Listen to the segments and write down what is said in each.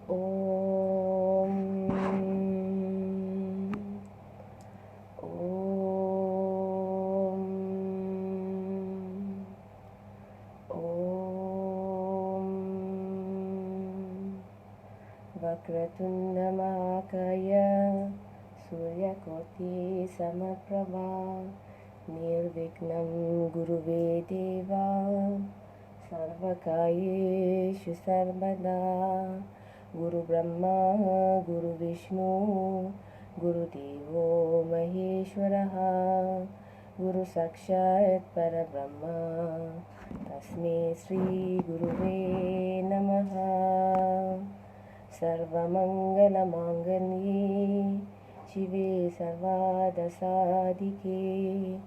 Om. Vakratunda Mahakaya Suryakoti Samaprabha Nirvignam Guruve Deva Sarvakayeshu Sarvada Guru Brahma Guru Vishnu Guru Devo Maheshwaraha Guru Sakshat Parabrahma Tasme Sri Guruve Namaha Sarvamangala-manganye Shive Sarvada-sadike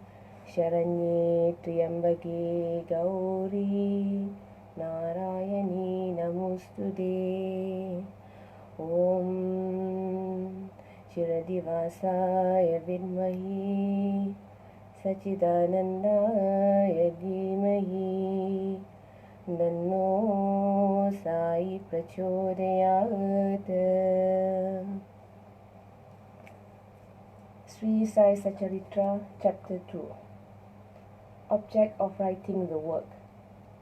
Sharanye Triyambake Gauri Narayani Namustude Om Shiradivasaya Vidmahi Sachidanandaya Dhimahi Nanno Sai Prachodayat. Shri Sai Satcharitra, Chapter 2. Object of writing the work.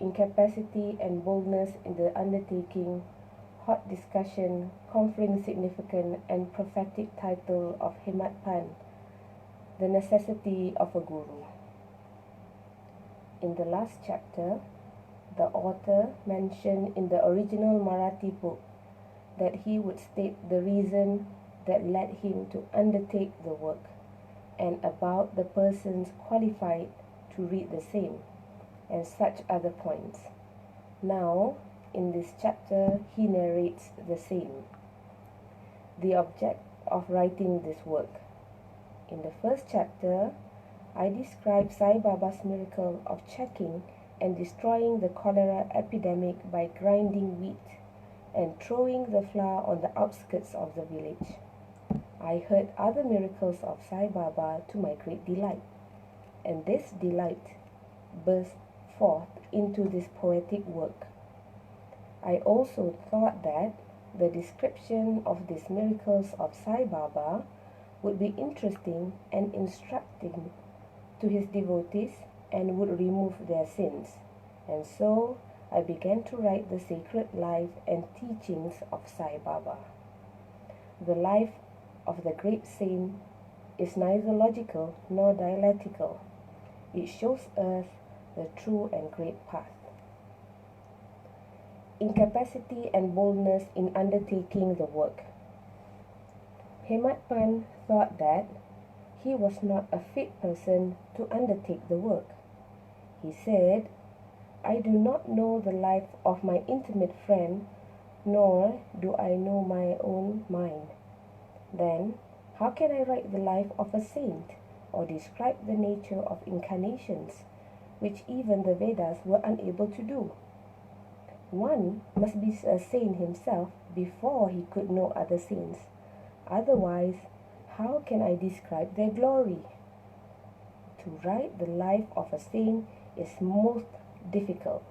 Incapacity and boldness in the undertaking. Hot discussion, conferring significant and prophetic title of Himatpan. The necessity of a guru. In the last chapter, the author mentioned in the original Marathi book that he would state the reason that led him to undertake the work and about the persons qualified to read the same, and such other points. Now, in this chapter, he narrates the same. The object of writing this work. In the first chapter, I described Sai Baba's miracle of checking and destroying the cholera epidemic by grinding wheat and throwing the flour on the outskirts of the village. I heard other miracles of Sai Baba to my great delight, and this delight burst forth into this poetic work. I also thought that the description of these miracles of Sai Baba would be interesting and instructing to his devotees and would remove their sins. And so I began to write the sacred life and teachings of Sai Baba. The life of the great saint is neither logical nor dialectical. It shows us the true and great path. Incapacity and boldness in undertaking the work. Himatpan thought that he was not a fit person to undertake the work. He said, I do not know the life of my intimate friend, nor do I know my own mind. Then, how can I write the life of a saint, or describe the nature of incarnations, which even the Vedas were unable to do? One must be a saint himself before he could know other saints. Otherwise, how can I describe their glory? To write the life of a saint is most difficult.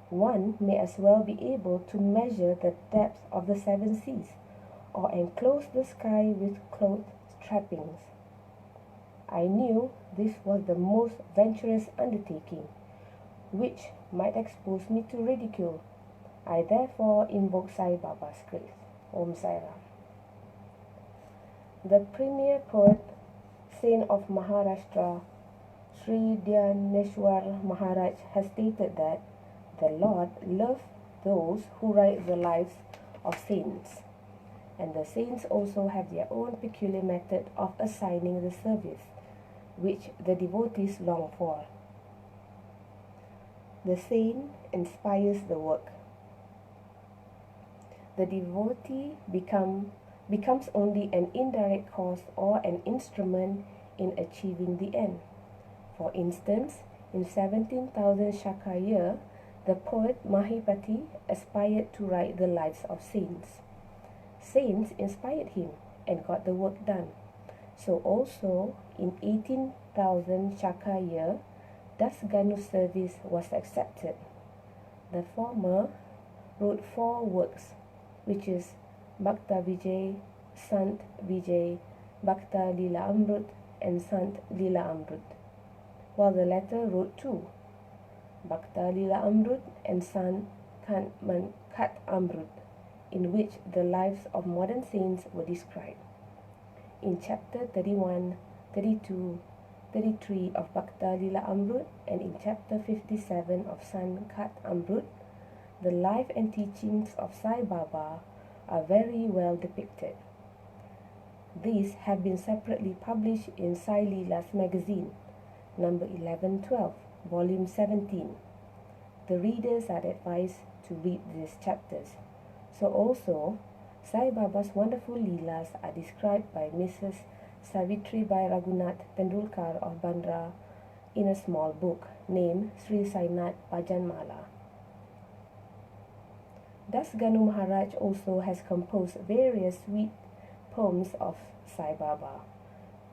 One may as well be able to measure the depth of the seven seas, or enclose the sky with cloth trappings. I knew this was the most venturous undertaking, which might expose me to ridicule. I therefore invoked Sai Baba's grace. Om Sai Ram. The premier poet, saint of Maharashtra, Sri Dhyaneshwar Maharaj, has stated that the Lord loves those who write the lives of saints, and the saints also have their own peculiar method of assigning the service, which the devotees long for. The saint inspires the work. The devotee becomes only an indirect cause or an instrument in achieving the end. For instance, in 17,000 Shaka year, the poet Mahipati aspired to write the lives of saints. Saints inspired him and got the work done. So also in 18,000 Shaka year, Das Ganu's service was accepted. The former wrote 4 works, which is Bhakta Vijay, Sant Vijay, Bhakta Lila Amrut, and Sant Lila Amrut, while the latter wrote two, Bhakta Lila Amrut and Sant Khat Amrut, in which the lives of modern saints were described. In chapter 31, 32, 33 of Bhakta Lila Amrut and in chapter 57 of Sant Khat Amrut, the life and teachings of Sai Baba are very well depicted. These have been separately published in Sai Leela's magazine, number 1112, volume 17. The readers are advised to read these chapters. So also, Sai Baba's wonderful Leelas are described by Mrs. Savitribai Raghunath Tendulkar of Bandra in a small book named Shri Sai Bhajanmala. Das Ganu Maharaj also has composed various sweet poems of Sai Baba.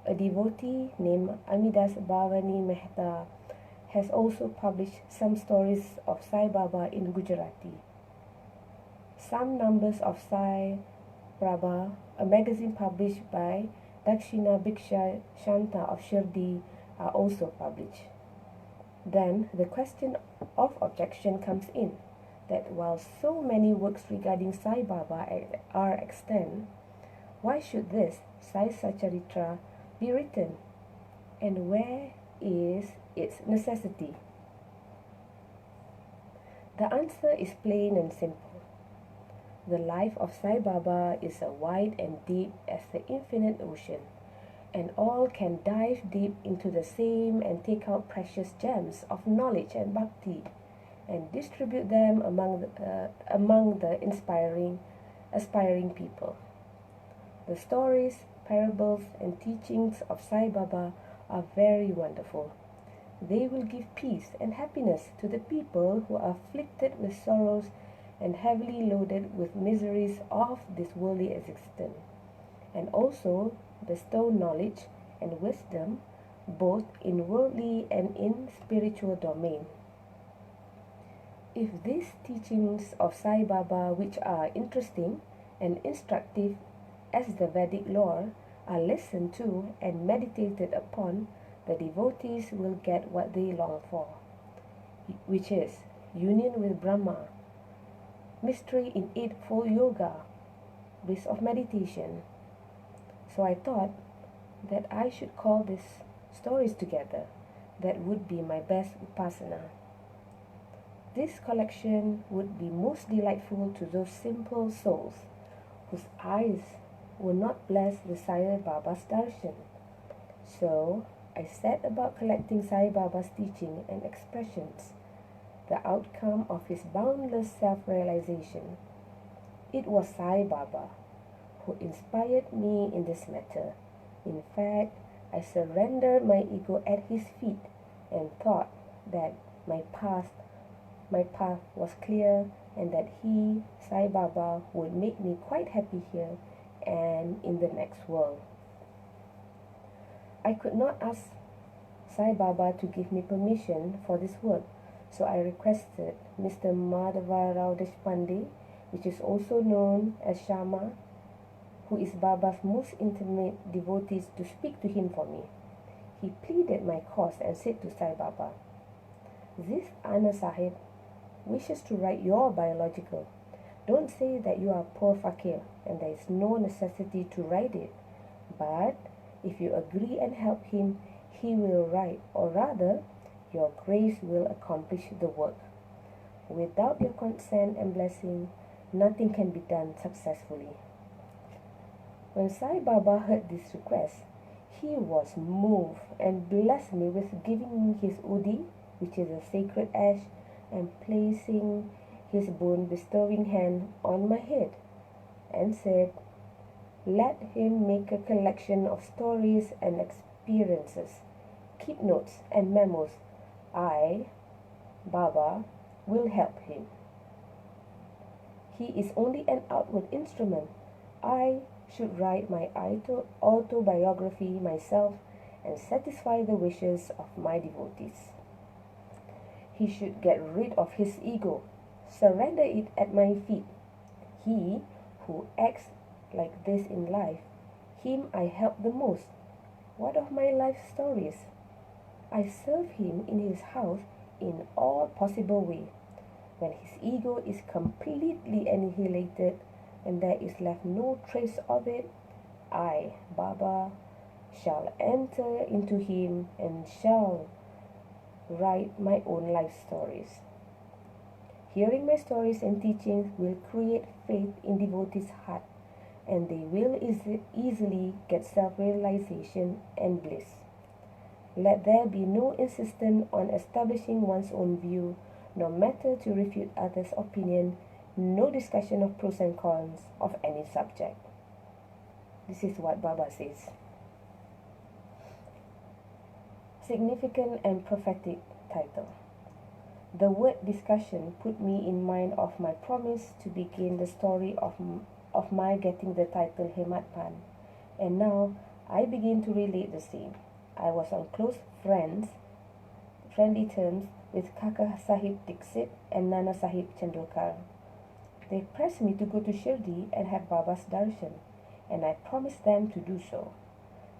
A devotee named Amidas Bhavani Mehta has also published some stories of Sai Baba in Gujarati. Some numbers of Sai Prabha, a magazine published by Dakshina Bhiksha Shanta of Shirdi, are also published. Then the question of objection comes in, that while so many works regarding Sai Baba are extant, why should this Sai Satcharitra be written? And where is its necessity? The answer is plain and simple. The life of Sai Baba is as wide and deep as the infinite ocean, and all can dive deep into the same and take out precious gems of knowledge and bhakti and distribute them among the aspiring people. The stories, parables, and teachings of Sai Baba are very wonderful. They will give peace and happiness to the people who are afflicted with sorrows and heavily loaded with miseries of this worldly existence, and also bestow knowledge and wisdom both in worldly and in spiritual domain. If these teachings of Sai Baba, which are interesting and instructive as the Vedic lore, are listened to and meditated upon, the devotees will get what they long for, which is union with Brahma, mystery in Eightfold Yoga, bliss of meditation. So I thought that I should call these stories together. That would be my best upasana. This collection would be most delightful to those simple souls whose eyes were not blessed with Sai Baba's darshan. So I set about collecting Sai Baba's teaching and expressions, the outcome of his boundless self-realization. It was Sai Baba who inspired me in this matter. In fact, I surrendered my ego at his feet and thought that my path was clear and that he, Sai Baba, would make me quite happy here and in the next world. I could not ask Sai Baba to give me permission for this work, so I requested Mr. Madhava Rao Deshpande, which is also known as Shama, who is Baba's most intimate devotee, to speak to him for me. He pleaded my cause and said to Sai Baba, "This Anna Sahib wishes to write your biological. Don't say that you are poor fakir and there is no necessity to write it. But if you agree and help him, he will write, or rather, your grace will accomplish the work. Without your consent and blessing, nothing can be done successfully." When Sai Baba heard this request, he was moved and blessed me with giving me his udi, which is a sacred ash, and placing his boon-bestowing hand on my head, and said, "Let him make a collection of stories and experiences. Keep notes and memos. I, Baba, will help him. He is only an outward instrument. I should write my autobiography myself and satisfy the wishes of my devotees. He should get rid of his ego, surrender it at my feet. He who acts like this in life, him I help the most. What of my life stories? I serve him in his house in all possible way. When his ego is completely annihilated and there is left no trace of it, I, Baba, shall enter into him and shall write my own life stories. Hearing my stories and teachings will create faith in devotees' heart, and they will easily get self-realization and bliss. Let there be no insistence on establishing one's own view, no matter to refute others' opinion, no discussion of pros and cons of any subject. This is what Baba says. Significant and prophetic title. The word discussion put me in mind of my promise to begin the story of my getting the title Hematpan, and now I begin to relate the same. I was on close friendly terms with Kaka Sahib Dixit and Nana Sahib Chandolkar. They pressed me to go to Shirdi and have Baba's darshan, and I promised them to do so.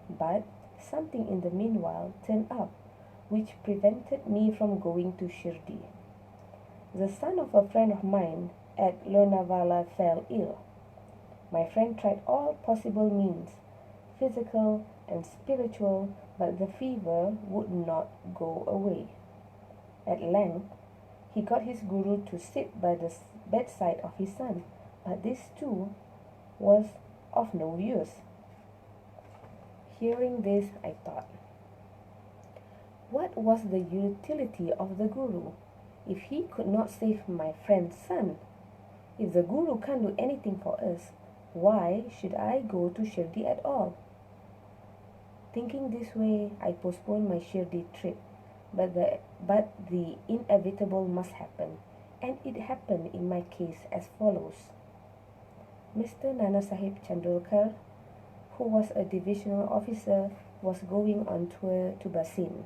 But something in the meanwhile turned up, which prevented me from going to Shirdi. The son of a friend of mine at Lonavala fell ill. My friend tried all possible means, physical and spiritual, but the fever would not go away. At length, he got his guru to sit by the bedside of his son, but this too was of no use. Hearing this, I thought, what was the utility of the guru if he could not save my friend's son? If the guru can't do anything for us, why should I go to Shirdi at all? Thinking this way, I postponed my Shirdi trip, but the inevitable must happen, and it happened in my case as follows. Mr. Nana Sahib Chandolkar, who was a divisional officer, was going on tour to Basin.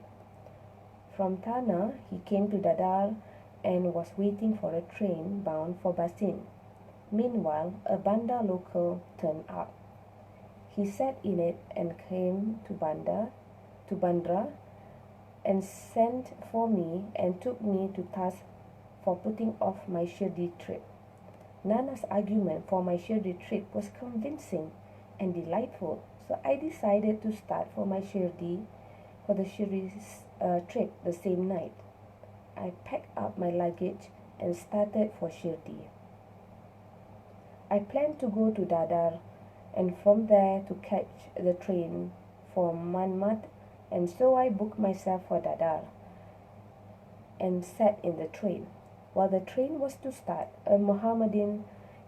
From Tana, he came to Dadar and was waiting for a train bound for Basin. Meanwhile, a Banda local turned up. He sat in it and came to Bandra, and sent for me and took me to task for putting off my Shirdi trip. Nana's argument for my Shirdi trip was convincing and delightful, so I decided to start for the Shirdi trip the same night. I packed up my luggage and started for Shirdi. I planned to go to Dadar and from there to catch the train for Manmat, and so I booked myself for Dadar and sat in the train. While the train was to start, a Mohammedan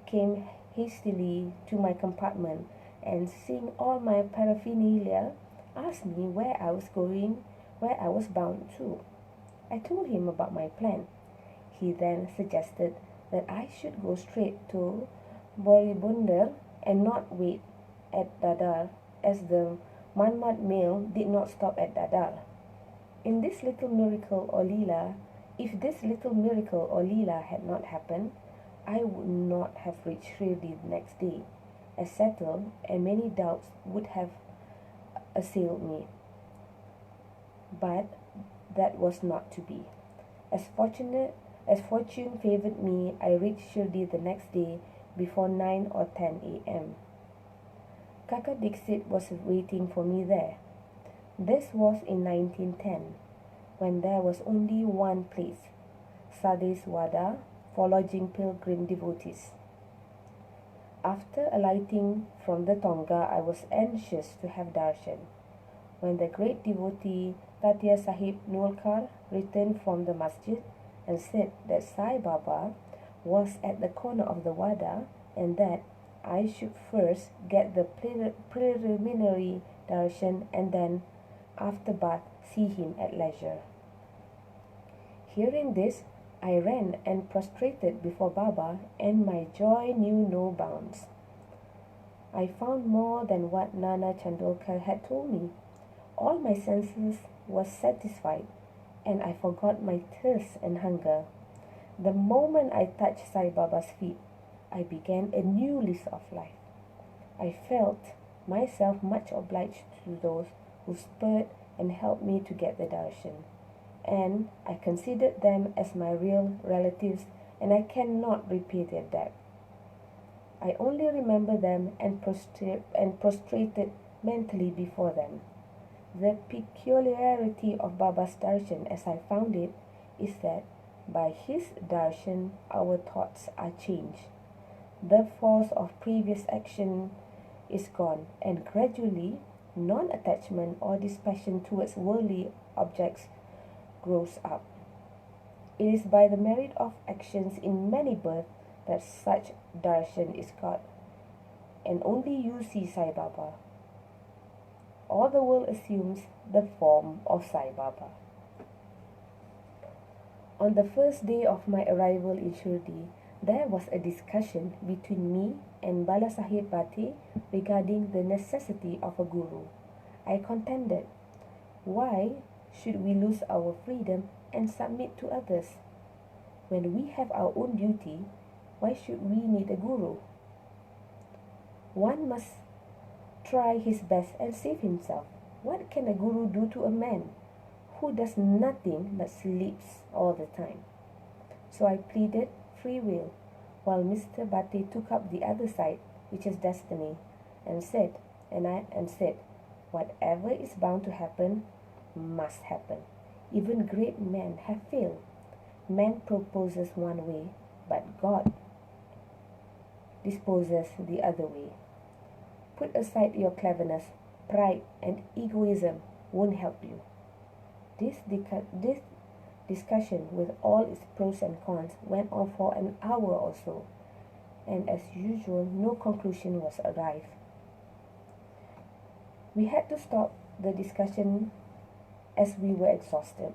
came hastily to my compartment and, seeing all my paraphernalia, asked me where I was bound to. I told him about my plan. He then suggested that I should go straight to Boribunder and not wait at Dadar, as the Manmat mail did not stop at Dadar. If this little miracle or Leela had not happened, I would not have reached Shirdi the next day, as settled, and many doubts would have assailed me. But that was not to be. As fortune favored me, I reached Shirdi the next day before 9 or 10 a.m. Kaka Dixit was waiting for me there. This was in 1910, when there was only one place, Sade's Wada, for lodging pilgrim devotees. After alighting from the Tonga, I was anxious to have darshan. When the great devotee Tatya Sahib Nulkar returned from the masjid and said that Sai Baba was at the corner of the Wada and that I should first get the preliminary darshan and then, after bath, see him at leisure. Hearing this, I ran and prostrated before Baba, and my joy knew no bounds. I found more than what Nana Chandolkar had told me. All my senses were satisfied, and I forgot my thirst and hunger. The moment I touched Sai Baba's feet, I began a new lease of life. I felt myself much obliged to those who spurred and helped me to get the darshan, and I considered them as my real relatives, and I cannot repay their debt. I only remember them and prostrated mentally before them. The peculiarity of Baba's darshan, as I found it, is that by his darshan our thoughts are changed. The force of previous action is gone, and gradually non-attachment or dispassion towards worldly objects grows up. It is by the merit of actions in many births that such darshan is got, and only you see Sai Baba. All the world assumes the form of Sai Baba. On the first day of my arrival in Shirdi, there was a discussion between me and Bala Sahib Bate regarding the necessity of a guru. I contended, why should we lose our freedom and submit to others? When we have our own duty, why should we need a guru? One must try his best and save himself. What can a guru do to a man who does nothing but sleeps all the time? So I pleaded free will, while Mr. Bate took up the other side, which is destiny, and said, whatever is bound to happen must happen. Even great men have failed. Man proposes one way, but God disposes the other way. Put aside your cleverness, pride, and egoism won't help you. This discussion, with all its pros and cons, went on for an hour or so, and as usual, no conclusion was arrived. We had to stop the discussion as we were exhausted.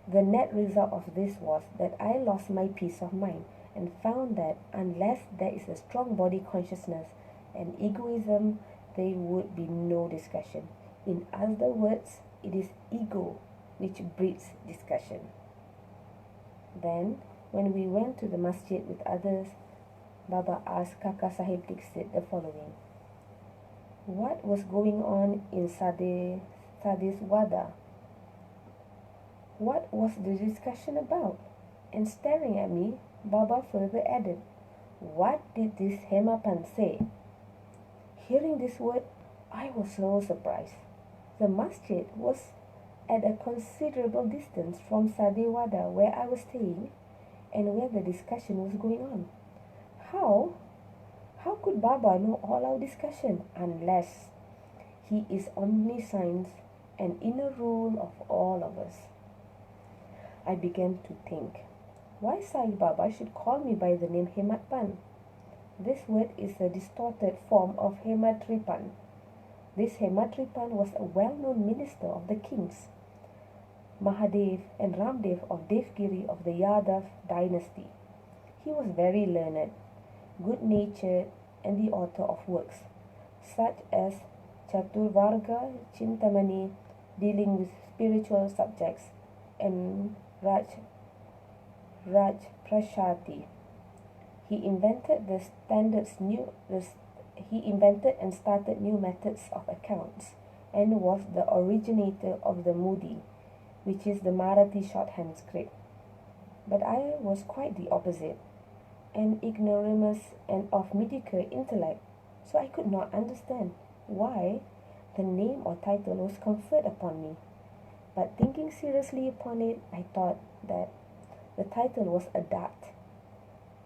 The net result of this was that I lost my peace of mind and found that unless there is a strong body consciousness and egoism, there would be no discussion. In other words, it is ego which breeds discussion. Then, when we went to the masjid with others, Baba asked Kaka Sahib Dixit the following: what was going on in Sadh's Wada? What was the discussion about? And staring at me, Baba further added, what did this Hemapan say? Hearing this word, I was so surprised. The masjid was at a considerable distance from Sadhe Wada, where I was staying, and where the discussion was going on. How could Baba know all our discussion unless he is omniscience and inner rule of all of us? I began to think, why Sai Baba should call me by the name Hematpan? This word is a distorted form of Hematripan. This Hematripan was a well-known minister of the kings, Mahadev and Ramdev of Devgiri of the Yadav dynasty. He was very learned, good-natured, and the author of works such as Chaturvarga Chintamani, dealing with spiritual subjects, and Raj Prashati. He invented and started new methods of accounts, and was the originator of the Mudi, which is the Marathi shorthand script. But I was quite the opposite, an ignoramus and of mediocre intellect, so I could not understand why the name or title was conferred upon me. But thinking seriously upon it, I thought that the title was a dart.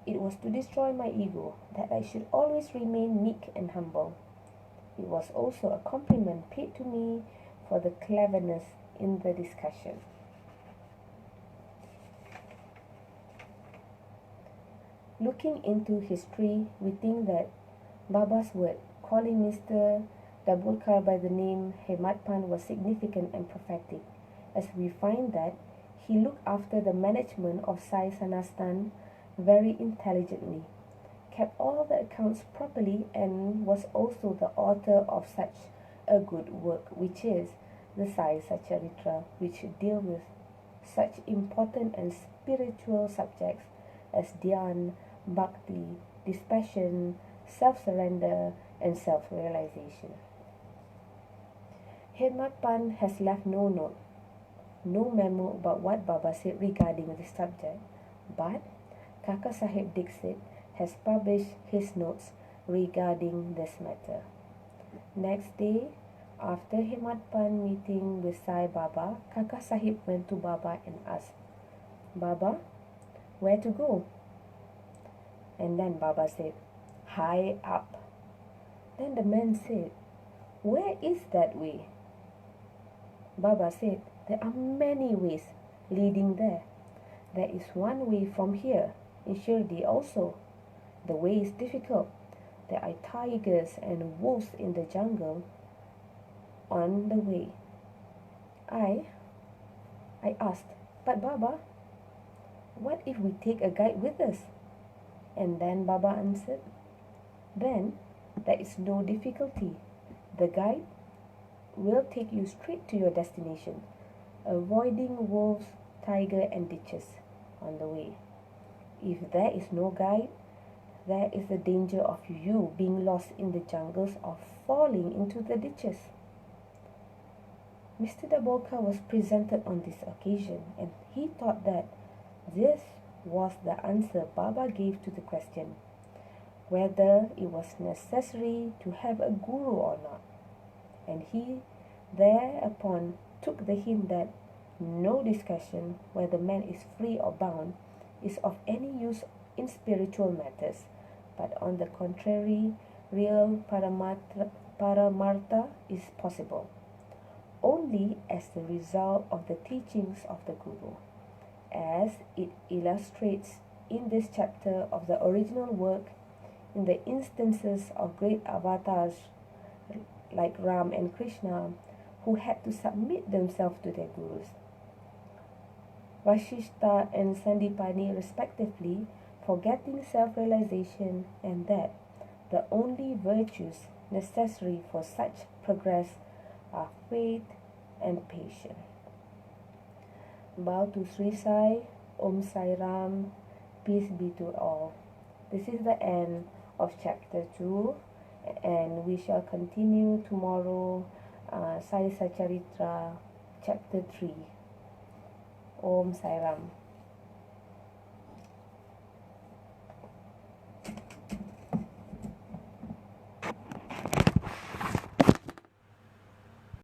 It was to destroy my ego, that I should always remain meek and humble. It was also a compliment paid to me for the cleverness in the discussion. Looking into history, we think that Baba's word, calling Mr. Dabulkar by the name Hematpan, was significant and prophetic, as we find that he looked after the management of Sai Sanastan very intelligently, kept all the accounts properly, and was also the author of such a good work, which is the Sai Satcharitra, which deal with such important and spiritual subjects as Dhyan, bhakti, dispassion, self-surrender, and self-realization. Hemad Pan has left no note, no memo about what Baba said regarding this subject, but Kaka Sahib Dixit has published his notes regarding this matter. Next day, after Hemad Pan meeting with Sai Baba, Kaka Sahib went to Baba and asked, Baba, where to go? And then Baba said, high up. Then the man said, where is that way? Baba said, there are many ways leading there. There is one way from here, in Shirdi also. The way is difficult. There are tigers and wolves in the jungle on the way. I asked, but Baba, what if we take a guide with us? And then Baba answered, then there is no difficulty. The guide will take you straight to your destination, avoiding wolves, tiger and ditches on the way. If there is no guide, there is the danger of you being lost in the jungles or falling into the ditches. Mr. Dabolka was presented on this occasion, and he thought that this was the answer Baba gave to the question, whether it was necessary to have a guru or not. And he thereupon took the hint that no discussion whether man is free or bound is of any use in spiritual matters, but on the contrary, real paramartha is possible only as the result of the teachings of the Guru, as it illustrates in this chapter of the original work in the instances of great avatars like Ram and Krishna, who had to submit themselves to their gurus, Vashishta and Sandipani respectively, for getting self-realization, and that the only virtues necessary for such progress are faith and patience. Bow to Shri Sai, Om Sai Ram, peace be to all. This is the end of chapter 2, and we shall continue tomorrow, Sai Satcharitra, chapter 3. Om Sai Ram.